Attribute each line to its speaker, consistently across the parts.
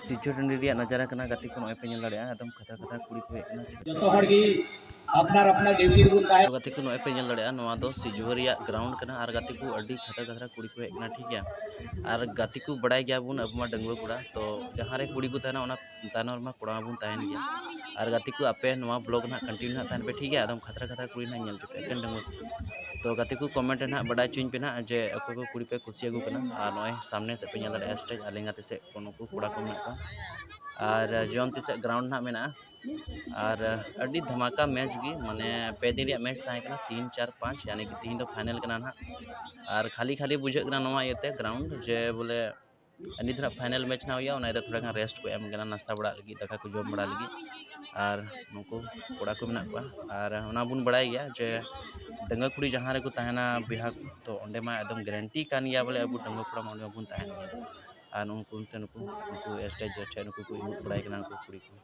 Speaker 1: सिजो टंडी रिया नजारा कना गति को नय पे नेल दाड़े एकदम खतरा खतरा कुड़ी को हेकना
Speaker 2: जो हर की अपना अपना ड्यूटी को ताहे
Speaker 1: गति को नय पे नेल दाड़े नोआ दो सिजो रिया ग्राउंड कना और गति को अड्डी खतरा खतरा कुड़ी को हेकना ठीक है और गति को बड़ाई गया बुन अब मा डंगुआ कुड़ा तो जहाँ रे कुड़ी को ताना ओना तानर मा कुड़ा बुन ताहन गया और गति को आपे नोआ ब्लॉग ना कंटिन्यू ना ताहन पे ठीक है एकदम खतरा खतरा कुड़ी ना नेल पे एकन डंगुआ तो गति को कमेंट ना बड़ा चुन पे ना जे अको को कुड़ी पे खुशी आगु कना और नय सामने से पे नेल दाड़े स्टेज आलेंगा से कोनो को कुड़ा को मेना और जोन तिसे ग्राउंड ना मेना और अड्डी धमाका मैच गी माने पे दिन रिया मैच ताहे कना 3 4 5 यानी कि तीन दो फाइनल कना ना और खाली खाली बुझे कना नोआ येते ग्राउंड जे बोले नित ना फाइनल मैच ना होया ओना थोड़ा गान रेस्ट को एम कना नाश्ता बड़ा लगी दका को जम बड़ा लगी और नुको कोड़ा को मेना को और ओना बुन बड़ाई गया जे डंगा कुड़ी जहाँ रे को ताहेना बिहा तो ओंडे मा एकदम गारंटी कान गया बोले अब डंगा कुड़ा मा ओंडे बुन ताहेन और नुको स्टेज जे नुको को इमुत बड़ाई कना नुको कुड़ी को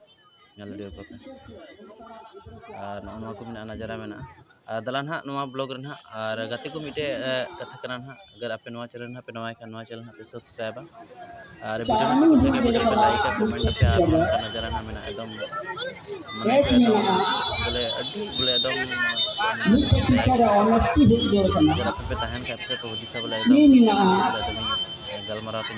Speaker 1: नलडियो को और नोआ को मेना नजारा मेना दलान हाँ नोआ ब्लॉग रे ना और गति को मिटे कथा कना ना अगर आपे नोआ चैनल ना पे नोआ का नोआ चैनल पे सब्सक्राइब और वीडियो में कुछ के वीडियो पे लाइक कमेंट पे और का नजारा ना मेना एकदम मने पे एकदम बोले अड्डी बोले एकदम अगर आप पे ताहन का पे दिशा बोले एकदम गलमराव का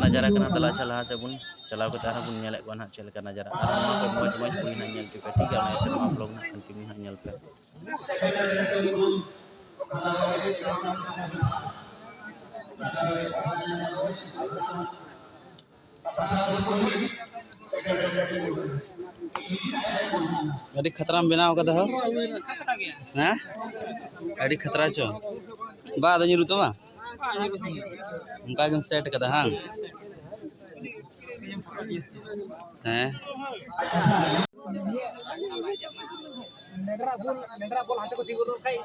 Speaker 1: नजारा कना तला चला से बुन चलाव के तारा बुन नेले कोना चल का नजारा और नोआ पे मौज मौज कुड़ी ना नेल पे ठीक है ना नोआ ब्लॉग ना कंटिन्यू ना नेल पे अड़ी खतरा में बनाव कदा हो हैं अड़ी खतरा चो बा दनी रुतो बा उनका गम सेट कदा हां हैं
Speaker 2: नेगरा बोल हाथे को दिगो तो कई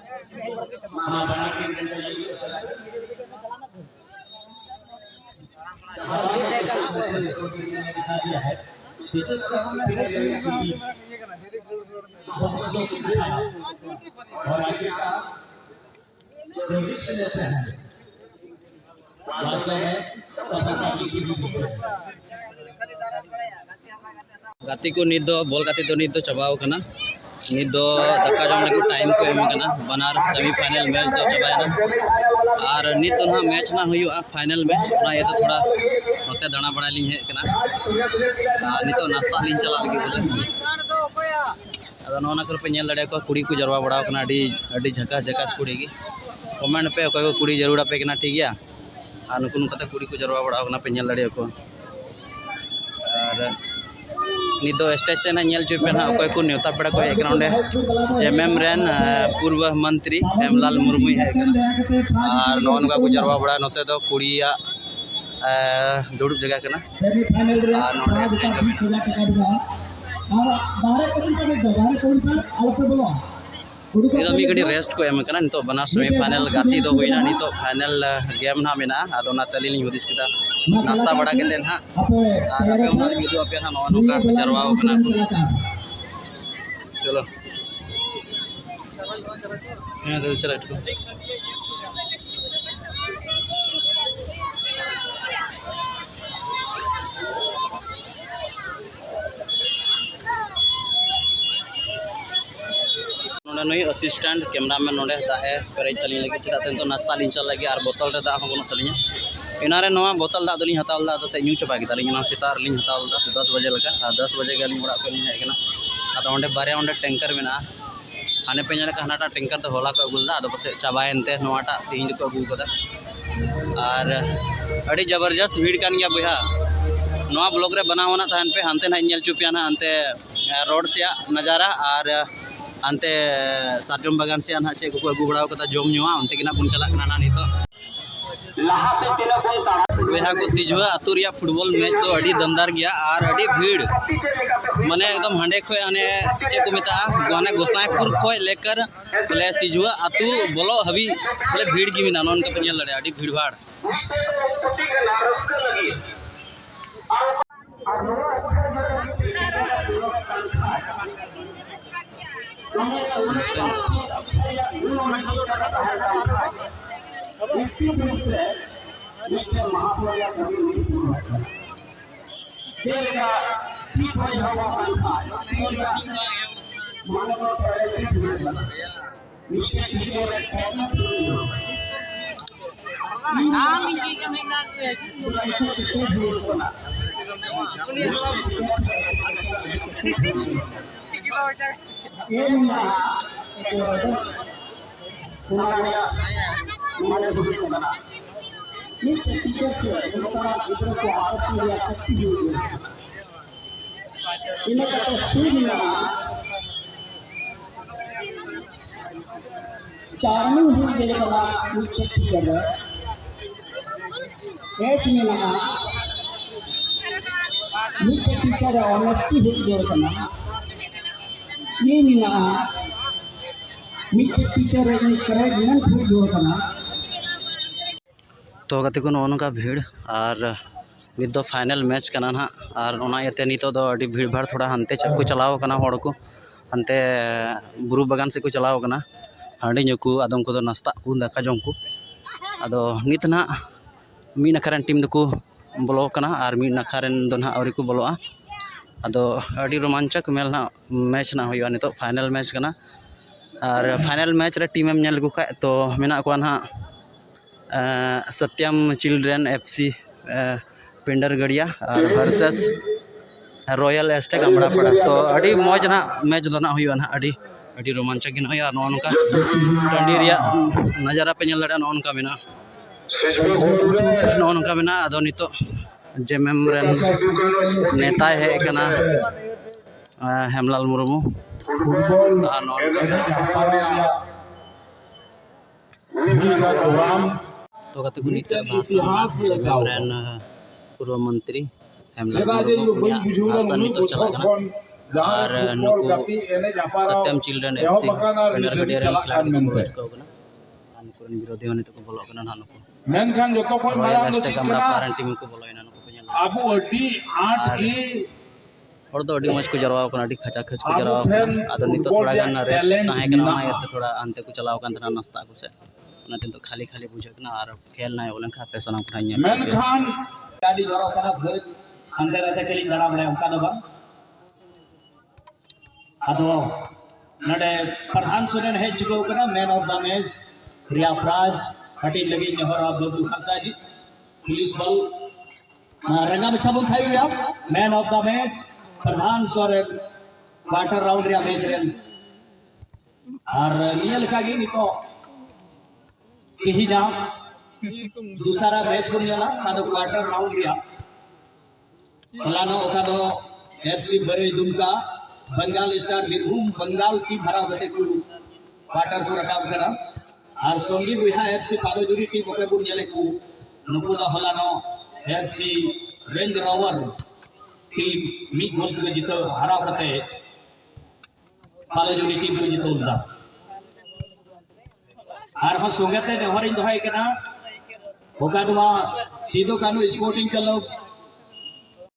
Speaker 1: गाती को नित दो बॉल गाती तो नित दो चबाव कना नित दो दक्का जम लगी टाइम को एम कना बनार सेमीफाइनल मैच दो चबायना और नित तो ना मैच ना हुआ फाइनल मैच ना ये तो थोड़ा होते दाना बड़ा लिंग है कना नित तो नाश्ता लिंग चला लगी बोले अदा नोना कर पे नेल दड़े को कुड़ी को जरवा बड़ा कना अडी झकास झकास कुड़ी की कमेंट पे कोई को कुड़ी जरूर पे कना ठीक है और नुकु नुकते कुड़ी को जरवा बड़ा कना पे नेल दड़े को और नित दो स्टेशन नेल चुपे ना कोई को नेता पेड़ा को हेकना ओंडे जेएमएम रेन पूर्व मंत्री हेमलाल मुर्मू हेकना और नोनगा को जरवा बड़ा नोते दो कुड़िया दुड़ुब जगह कना और नोडे स्टेज नितो मी गडी रेस्ट को एम कना नितो बना सेमीफाइनल गाती दो होइना नितो फाइनल गेम ना मेना आदो ना तली लिंग हुदिस केदा नाश्ता बड़ा केते ना और आपे उना वीडियो आपे ना नोका जरवाओ कना को चलो हां तो चलो इटको नई असिस्टेंट कैमरामैन नोडे दाए पेरेज तली लगे चेदा तो नाश्ता लिंग चल लगे और बोतल रे दा बनो तलिया इनारे नोआ बोतल दा दोलिंग हतावल दा तो न्यू चबा गिदा लिंग ना सेतार लिंग हतावल दा 10 बजे लगा 10 बजे के लिंग बड़ा पे लिंग हेकना आदा ओंडे बारे ओंडे टैंकर मेना हाने पे नेला हनाटा टैंकर तो होला को अगुलदा आदो पसे चाबायनते नोआटा तीन को अगु कदा और अड़ी जबरदस्त भीड़ कान गया बुहा नोआ ब्लॉग रे बनावना थान पे हानते ना नेल चुपिया ना अंते रोड से नजारा और अंते सार्जम बागान से ना चे को अगु बड़ा कदा जम नुआ अंते किना बुन चला ना नितो
Speaker 2: लहा से तेरा फोन तारा
Speaker 1: बेहा को सिजवा आतु रिया फुटबॉल मैच तो अड़ी दमदार गया और अड़ी भीड़ माने एकदम हांडे खोय हाने चे को मेता गाने गोसाईपुर खोय लेकर बोले सिजवा आतु बोलो हबी बोले भीड़ की बिना नन का पेल लड़े अड़ी भीड़ भाड़
Speaker 2: इसके विरुद्ध महासभा जेलेका ठीक होई हवा का मानव टैलेंट नीचे teacher
Speaker 3: Ang hindi kami
Speaker 2: charming हुई जेले वाला मुझे टीचर एक में लगा मुझे टीचर ऑनेस्टी हुई जेले वाला ये नहीं लगा मुझे टीचर एक करेक्टनेस हुई जेले वाला
Speaker 1: तो गति को नौका भीड़ और नित दो फाइनल मैच करना ना और ओना इते नितो दो अड़ी भीड़ भाड़ थोड़ा हंते को चलाव करना हड़ को हंते बुरु बागान से को चलाव करना हांडी ᱧᱩ आदम को नाश्ता को दाका जम को अदो नित ना मी नखारन टीम दको बोलो कना और मी नखारन दो ना आवरी को बोलोआ अदो अड़ी रोमांचक मेल ना मैच ना होयो नितो फाइनल मैच कना और फाइनल मैच रे टीम एम नेल गु खा तो मेना को ना सत्यम चिल्ड्रेन एफसी पिंडर गड़िया और वर्सेस रॉयल एस्टेक अमड़ा पड़ा तो अड़ी मौज ना मैच दो ना होयो ना अड़ी रोमांचक गिन होया नोनका टंडी रिया नजारा पे नेल दड़ा नोनका मेना नोनका मेना अदो नितो जेएमएम रेन नेता है कना हेमलाल मुर्मू तो कते को नितो भाषण रेन पूर्व मंत्री हेमलाल मुर्मू और सत्यम चिल्ड्रेन एफसी पिंडर गड़िया रे खिलाड़ी को कना अनुकरण विरोधी होने तो को बोलो कना ना नुको
Speaker 4: मेनखान जतो खय मारांग ᱫᱚ ᱪᱮᱫ ᱠᱟᱱᱟ
Speaker 1: ᱯᱟᱨᱮᱱ ᱴᱤᱢ ᱠᱚ ᱵᱚᱞᱚᱭᱱᱟ ᱱᱩᱠᱩ ᱠᱚ ᱧᱮᱞ
Speaker 4: ᱟᱵᱚ ᱟᱹᱰᱤ ᱟᱸᱴ ᱜᱮ
Speaker 1: और तो अड़ी मज को जरवाव कना अड़ी खचा खच को जरवाव कना आदो नितो थोड़ा गान रेस्ट ताहे कना ना याते थोड़ा अंते को चलाव कान तना नाश्ता को से ओना दिन तो खाली खाली बुझे कना और खेल ना ओलन खा पैसा ना उठाइए
Speaker 4: मेनखान
Speaker 2: गाड़ी जरो कदा भर अंदर रहते के लिए दड़ा बड़े उनका दबा अदो नडे प्रधान सुनेन है चिको कना मैन ऑफ द मैच रिया प्राज हटी लगी नेहरा बबलू खलता जी पुलिस बल रंगा बच्चा बोल थाई आप मैन ऑफ द मैच प्रधान सोरेन क्वार्टर राउंड रिया मैच रेन और नियल का गी नितो किही ना दूसरा मैच को नियला कादो क्वार्टर राउंड रिया हलानो ओकादो एफसी बरे दुमका बंगाल स्टार बीरभूम बंगाल टीम हरा गते को क्वार्टर को रकाब करा और संगी बुहा एफसी पालोजुरी टीम ओके बुन नेले को नुको द हलानो एफसी रेंज रोवर टीम मी गोल को जीतो हरा गते पालोजुरी टीम को जीतो उनदा और हम संगते नेहरिन दोहाई कना ओकादवा सीधो कानो स्पोर्टिंग क्लब